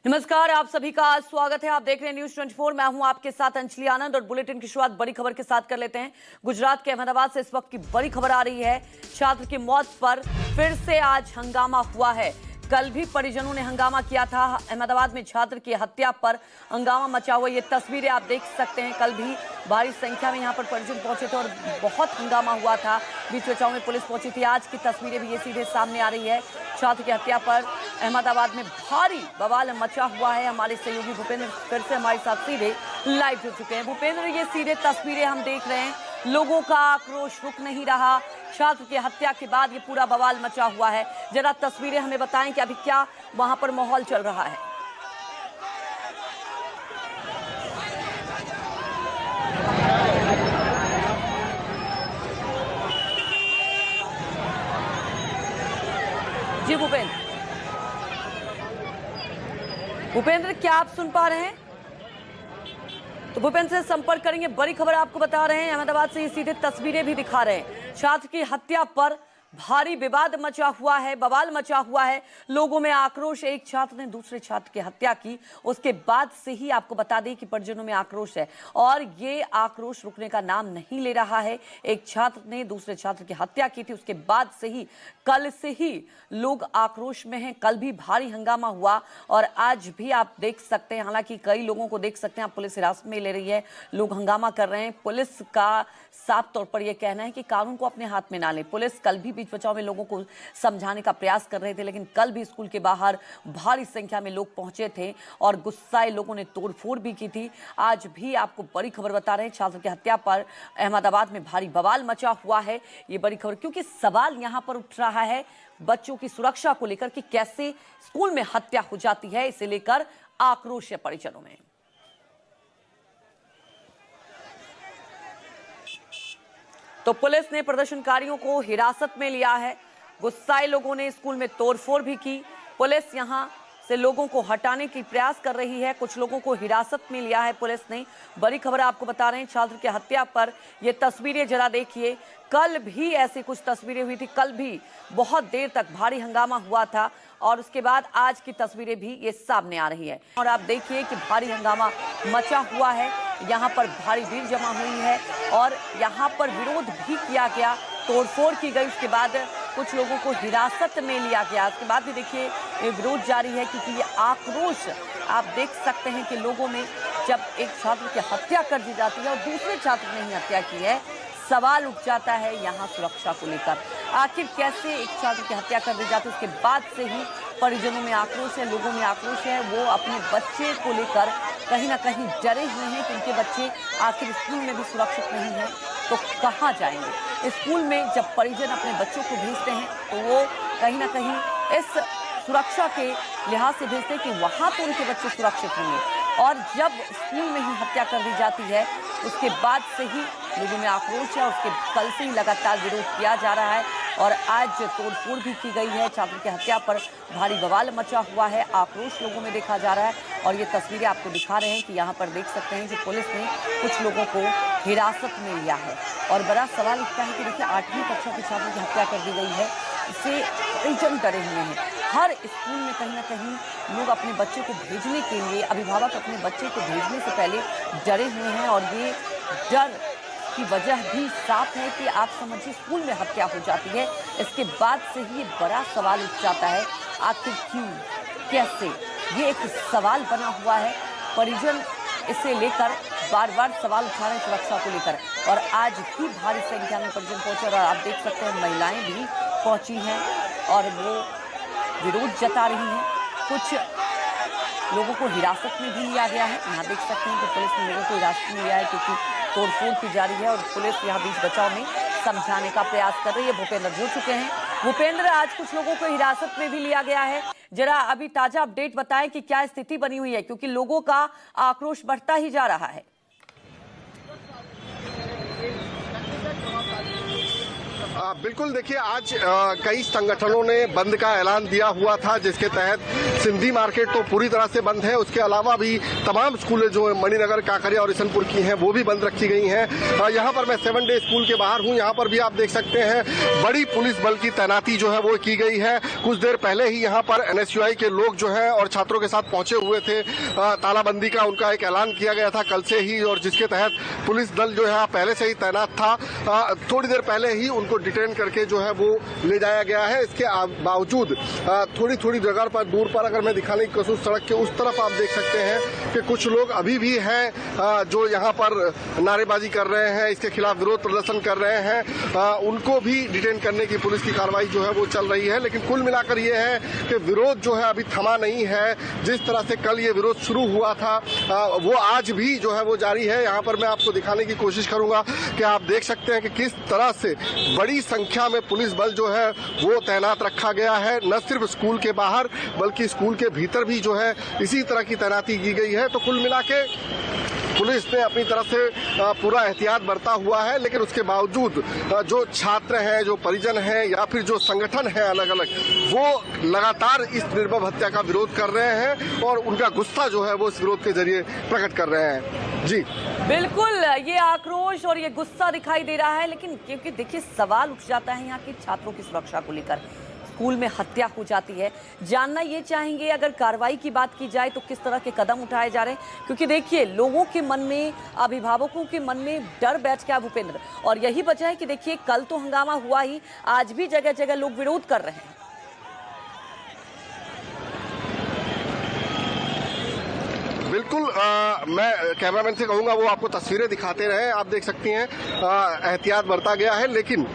नमस्कार, आप सभी का स्वागत है। आप देख रहे हैं न्यूज 24। मैं हूं आपके साथ अंजलि आनंद और बुलेटिन की शुरुआत बड़ी खबर के साथ कर लेते हैं। गुजरात के अहमदाबाद से इस वक्त की बड़ी खबर आ रही है। छात्र की मौत पर फिर से आज हंगामा हुआ है। कल भी परिजनों ने हंगामा किया था। अहमदाबाद में छात्र की हत्या पर हंगामा मचा हुआ, ये तस्वीरें आप देख सकते हैं। कल भी भारी संख्या में यहाँ पर परिजन पहुंचे थे और बहुत हंगामा हुआ था। बीच बचाव में पुलिस पहुंची थी। आज की तस्वीरें भी ये सीधे सामने आ रही है। छात्र की हत्या पर अहमदाबाद में भारी बवाल मचा हुआ है। हमारे सहयोगी भूपेंद्र फिर से हमारे साथ सीधे लाइव जुड़ चुके हैं। भूपेंद्र, ये सीधे तस्वीरें हम देख रहे हैं। लोगों का आक्रोश रुक नहीं रहा। छात्र की हत्या के बाद ये पूरा बवाल मचा हुआ है। जरा तस्वीरें हमें बताएं कि अभी क्या वहां पर माहौल चल रहा है। जी भूपेंद्र, क्या आप सुन पा रहे हैं? तो भूपेंद्र से संपर्क करेंगे। बड़ी खबर आपको बता रहे हैं, अहमदाबाद से ये सीधे तस्वीरें भी दिखा रहे हैं। छात्र की हत्या पर भारी विवाद मचा हुआ है, बवाल मचा हुआ है। लोगों में आक्रोश। एक छात्र ने दूसरे छात्र की हत्या की, उसके बाद से ही आपको बता दें कि परिजनों में आक्रोश है और ये आक्रोश रुकने का नाम नहीं ले रहा है। एक छात्र ने दूसरे छात्र की हत्या की थी, उसके बाद से ही कल से ही लोग आक्रोश में हैं। कल भी भारी हंगामा हुआ और आज भी आप देख सकते हैं। हालांकि कई लोगों को देख सकते हैं, आप पुलिस हिरासत में ले रही है, लोग हंगामा कर रहे हैं। पुलिस का साफ तौर पर यह कहना है कि कानून को अपने हाथ में ना लें। पुलिस कल भी बीच बचाव में लोगों को समझाने का प्रयास कर रहे थे, लेकिन कल भी स्कूल के बाहर भारी संख्या में लोग पहुंचे थे और गुस्साए लोगों ने तोड़फोड़ भी की थी। आज भी आपको बड़ी खबर बता रहे हैं, छात्र की हत्या पर अहमदाबाद में भारी बवाल मचा हुआ है। ये बड़ी खबर क्योंकि सवाल यहां पर उठ रहा है बच्चों की सुरक्षा को लेकर कि कैसे स्कूल में हत्या हो जाती है। इसे लेकर आक्रोश है परिजनों में। तो पुलिस ने प्रदर्शनकारियों को हिरासत में लिया है। गुस्साए लोगों ने स्कूल में तोड़फोड़ भी की। पुलिस यहां से लोगों को हटाने की प्रयास कर रही है। कुछ लोगों को हिरासत में लिया है पुलिस ने। बड़ी खबर आपको बता रहे हैं, छात्र की हत्या पर ये तस्वीरें जरा देखिए। कल भी ऐसी कुछ तस्वीरें हुई थी। कल भी बहुत देर तक भारी हंगामा हुआ था और उसके बाद आज की तस्वीरें भी ये सामने आ रही है और आप देखिए कि भारी हंगामा मचा हुआ है। यहाँ पर भारी भीड़ जमा हुई है और यहाँ पर विरोध भी किया गया, तोड़फोड़ की गई। उसके बाद कुछ लोगों को हिरासत में लिया गया। उसके बाद भी देखिए ये विरोध जारी है क्योंकि ये आक्रोश आप देख सकते हैं कि लोगों में जब एक छात्र की हत्या कर दी जाती है और दूसरे छात्र ने ही हत्या की है, सवाल उठ जाता है यहाँ सुरक्षा को लेकर। आखिर कैसे एक छात्र की हत्या कर दी जाती है, उसके बाद से ही परिजनों में आक्रोश है, लोगों में आक्रोश है। वो अपने बच्चे को लेकर कहीं ना कहीं डरे हुए हैं कि उनके बच्चे आखिर स्कूल में भी सुरक्षित नहीं है तो कहाँ जाएंगे। स्कूल में जब परिजन अपने बच्चों को भेजते हैं तो वो कहीं ना कहीं इस सुरक्षा के लिहाज से भेजते हैं कि वहाँ तो उनके बच्चे सुरक्षित होंगे। और जब स्कूल में ही हत्या कर दी जाती है उसके बाद से ही लोगों में आक्रोश है। उसके कल से ही लगातार विरोध किया जा रहा है और आज तोड़फोड़ भी की गई है। छात्र की हत्या पर भारी बवाल मचा हुआ है, आक्रोश लोगों में देखा जा रहा है और ये तस्वीरें आपको दिखा रहे हैं कि यहाँ पर देख सकते हैं कि पुलिस ने कुछ लोगों को हिरासत में लिया है। और बड़ा सवाल उठता है कि देखिए 8वीं कक्षा के छात्र की हत्या कर दी गई है, इससे परिजन डरे हुए हैं। हर स्कूल में कहीं ना कहीं लोग अपने बच्चे को भेजने के लिए, अभिभावक अपने बच्चे को भेजने से पहले डरे हुए हैं और ये डर की वजह भी साफ है कि आप समझिए स्कूल में हत्या हो जाती है। इसके बाद से ही बड़ा सवाल उठ जाता है, आखिर क्यों, कैसे, ये एक सवाल बना हुआ है। परिजन इसे लेकर बार बार सवाल उठा रहे हैं सुरक्षा को लेकर और आज भी भारी संख्या में परिजन पहुंचे और आप देख सकते हैं महिलाएं भी पहुंची हैं और वो विरोध जता रही हैं। कुछ लोगों को हिरासत में भी लिया गया है। यहाँ देख सकते हैं कि पुलिस ने लोगों को हिरासत में लिया है क्योंकि तोड़फोड़ की जा रही है और पुलिस यहाँ बीच बचाव में समझाने का प्रयास कर रही है। भूपेंद्र जुड़ चुके हैं। भूपेंद्र, आज कुछ लोगों को हिरासत में भी लिया गया है। जरा अभी ताजा अपडेट बताएं कि क्या स्थिति बनी हुई है क्योंकि लोगों का आक्रोश बढ़ता ही जा रहा है। बिल्कुल, देखिए आज कई संगठनों ने बंद का ऐलान दिया हुआ था, जिसके तहत सिंधी मार्केट तो पूरी तरह से बंद है। उसके अलावा भी तमाम स्कूलें जो मणिनगर, काकरिया और इसनपुर की हैं वो भी बंद रखी गई हैं। यहाँ पर मैं 7 डे स्कूल के बाहर हूँ। यहाँ पर भी आप देख सकते हैं बड़ी पुलिस बल की तैनाती जो है वो की गई है। कुछ देर पहले ही यहाँ पर NSUI के लोग जो है और छात्रों के साथ पहुंचे हुए थे। तालाबंदी का उनका एक ऐलान किया गया था कल से ही, और जिसके तहत पुलिस दल जो है पहले से ही तैनात था। थोड़ी देर पहले ही उनको डिटेन करके जो है वो ले जाया गया है। इसके बावजूद थोड़ी थोड़ी जगह पर दूर पर अगर मैं दिखाने की कोशिश, सड़क के उस तरफ आप देख सकते हैं कि कुछ लोग अभी भी हैं जो यहाँ पर नारेबाजी कर रहे हैं, इसके खिलाफ विरोध प्रदर्शन कर रहे हैं। उनको भी डिटेन करने की पुलिस की कार्रवाई जो है वो चल रही है। लेकिन कुल मिलाकर ये है कि विरोध जो है अभी थमा नहीं है। जिस तरह से कल ये विरोध शुरू हुआ था वो आज भी जो है वो जारी है। यहाँ पर मैं आपको दिखाने की कोशिश करूंगा कि आप देख सकते हैं कि किस तरह से बड़ी संख्या में पुलिस बल जो है वो तैनात रखा गया है। न सिर्फ स्कूल के बाहर बल्कि स्कूल के भीतर भी जो है इसी तरह की तैनाती की गई है। तो कुल मिला के पुलिस ने अपनी तरफ से पूरा एहतियात बरता हुआ है। लेकिन उसके बावजूद जो छात्र हैं, जो परिजन हैं या फिर जो संगठन है अलग अलग, वो लगातार इस निर्भय हत्या का विरोध कर रहे हैं और उनका गुस्सा जो है वो इस विरोध के जरिए प्रकट कर रहे हैं। जी बिल्कुल, ये आक्रोश और ये गुस्सा दिखाई दे रहा है। लेकिन क्योंकि देखिए सवाल उठ जाता है यहाँ के छात्रों की सुरक्षा को लेकर, स्कूल में हत्या हो जाती है। जानना ये चाहेंगे अगर कार्रवाई की बात की जाए तो किस तरह के कदम उठाए जा रहे हैं, क्योंकि देखिए लोगों के मन में, अभिभावकों के मन में डर बैठ गया भूपेंद्र, और यही वजह है कि देखिए कल तो हंगामा हुआ ही, आज भी जगह जगह लोग विरोध कर रहे हैं। बिल्कुल, मैं कैमरामैन से कहूंगा वो आपको तस्वीरें दिखाते रहे। आप देख सकती हैं एहतियात बरता गया है। लेकिन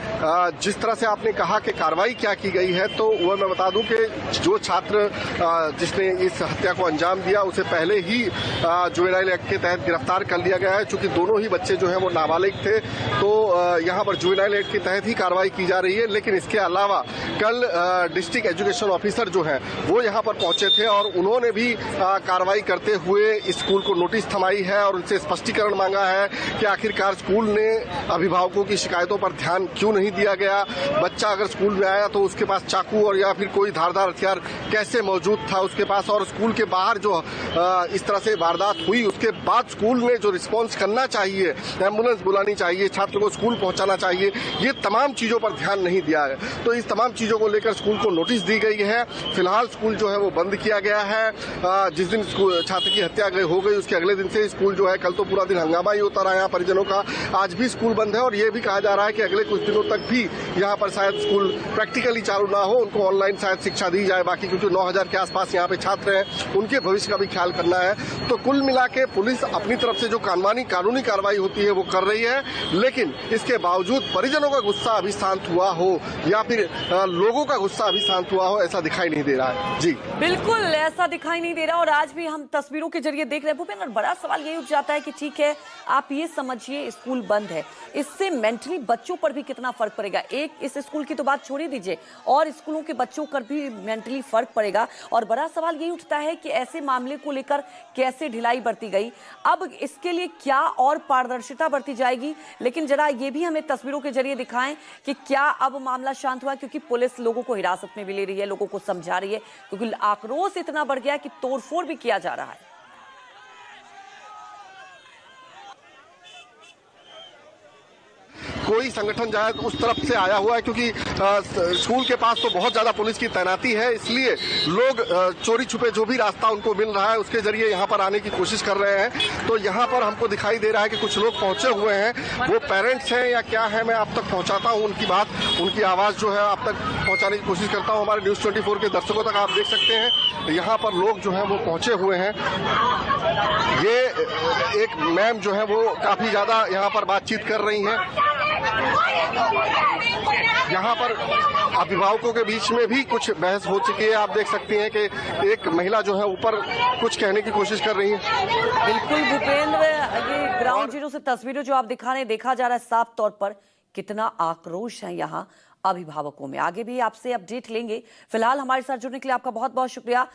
जिस तरह से आपने कहा कि कार्रवाई क्या की गई है, तो वह मैं बता दूं कि जो छात्र जिसने इस हत्या को अंजाम दिया उसे पहले ही जुवेनाइल एक्ट के तहत गिरफ्तार कर लिया गया है। चूंकि दोनों ही बच्चे जो है वो नाबालिग थे, तो यहाँ पर जुवेनाइल एक्ट के तहत ही कार्रवाई की जा रही है। लेकिन इसके अलावा कल डिस्ट्रिक्ट एजुकेशन ऑफिसर जो है वो यहाँ पर पहुंचे थे और उन्होंने भी कार्रवाई करते हुए स्कूल को नोटिस थमाई है और उनसे स्पष्टीकरण मांगा है कि आखिरकार स्कूल ने अभिभावकों की शिकायतों पर ध्यान क्यों नहीं दिया गया। बच्चा अगर स्कूल में आया तो उसके पास चाकू और या फिर कोई धारदार हथियार कैसे मौजूद था उसके पास, और स्कूल के बाहर जो इस तरह से वारदात हुई उसके बाद स्कूल ने जो रिस्पॉन्स करना चाहिए, एम्बुलेंस बुलानी चाहिए, छात्र को स्कूल पहुंचाना चाहिए, ये तमाम चीजों पर ध्यान नहीं दिया है। तो इस तमाम चीजों को लेकर स्कूल को नोटिस दी गई है। फिलहाल स्कूल जो है वो बंद किया गया है। जिस दिन छात्र की हत्या हो गई उसके अगले दिन से स्कूल जो है, कल तो पूरा दिन हंगामा ही होता रहा यहाँ परिजनों का, आज भी स्कूल बंद है। और ये भी कहा जा रहा है कि अगले कुछ दिनों तक भी यहाँ पर शायद स्कूल प्रैक्टिकली चालू ना हो, उनको ऑनलाइन शायद शिक्षा दी जाए। बाकी क्योंकि 9000 के आसपास यहाँ पे छात्र हैं, उनके भविष्य का भी ख्याल करना है। तो कुल मिला के पुलिस अपनी तरफ से जो कानूनी कार्रवाई होती है वो कर रही है। लेकिन इसके बावजूद परिजनों का गुस्सा अभी शांत हुआ हो या फिर लोगों का गुस्सा अभी शांत हुआ हो, ऐसा दिखाई नहीं दे रहा है। जी बिल्कुल ऐसा दिखाई नहीं दे रहा। और आज भी हम तस्वीरों के जरिए देख रहे हैं भूपेंद्र, बड़ा सवाल ये उठ जाता है कि ठीक है आप ये समझिए स्कूल बंद है, इससे मेंटली बच्चों पर भी कितना फर्क पड़ेगा। एक इस स्कूल की तो बात छोड़ ही दीजिए, और स्कूलों के बच्चों पर भी मेंटली फर्क पड़ेगा। और बड़ा सवाल ये उठता है कि ऐसे मामले को लेकर कैसे ढिलाई बरती गई, अब इसके लिए क्या और पारदर्शिता बरती जाएगी। लेकिन जरा ये भी हमें तस्वीरों के जरिए दिखाएं कि क्या अब मामला शांत हुआ, क्योंकि पुलिस लोगों को हिरासत में भी ले रही है, लोगों को समझा रही है, क्योंकि आक्रोश इतना बढ़ गया कि तोड़फोड़ भी किया जा रहा है। कोई संगठन जो है उस तरफ से आया हुआ है, क्योंकि स्कूल के पास तो बहुत ज्यादा पुलिस की तैनाती है, इसलिए लोग चोरी छुपे जो भी रास्ता उनको मिल रहा है उसके जरिए यहाँ पर आने की कोशिश कर रहे हैं। तो यहाँ पर हमको दिखाई दे रहा है कि कुछ लोग पहुंचे हुए हैं, वो पेरेंट्स हैं या क्या है, मैं आप तक पहुंचाता हूँ उनकी बात, उनकी आवाज जो है आप तक पहुंचाने की कोशिश करता हूँ। हमारे न्यूज 24 के दर्शकों तक आप देख सकते हैं यहाँ पर लोग जो है वो पहुंचे हुए हैं। ये एक मैम जो है वो काफी ज्यादा यहाँ पर बातचीत कर रही हैं। यहाँ पर अभिभावकों के बीच में भी कुछ बहस हो चुकी है। आप देख सकती हैं कि एक महिला जो है ऊपर कुछ कहने की कोशिश कर रही है। बिल्कुल भूपेंद्र, ये ग्राउंड जीरो से तस्वीरें जो आप दिखा रहे हैं, देखा जा रहा है साफ तौर पर कितना आक्रोश है यहाँ अभिभावकों में। आगे भी आपसे अपडेट लेंगे। फिलहाल हमारे साथ जुड़ने के लिए आपका बहुत बहुत शुक्रिया।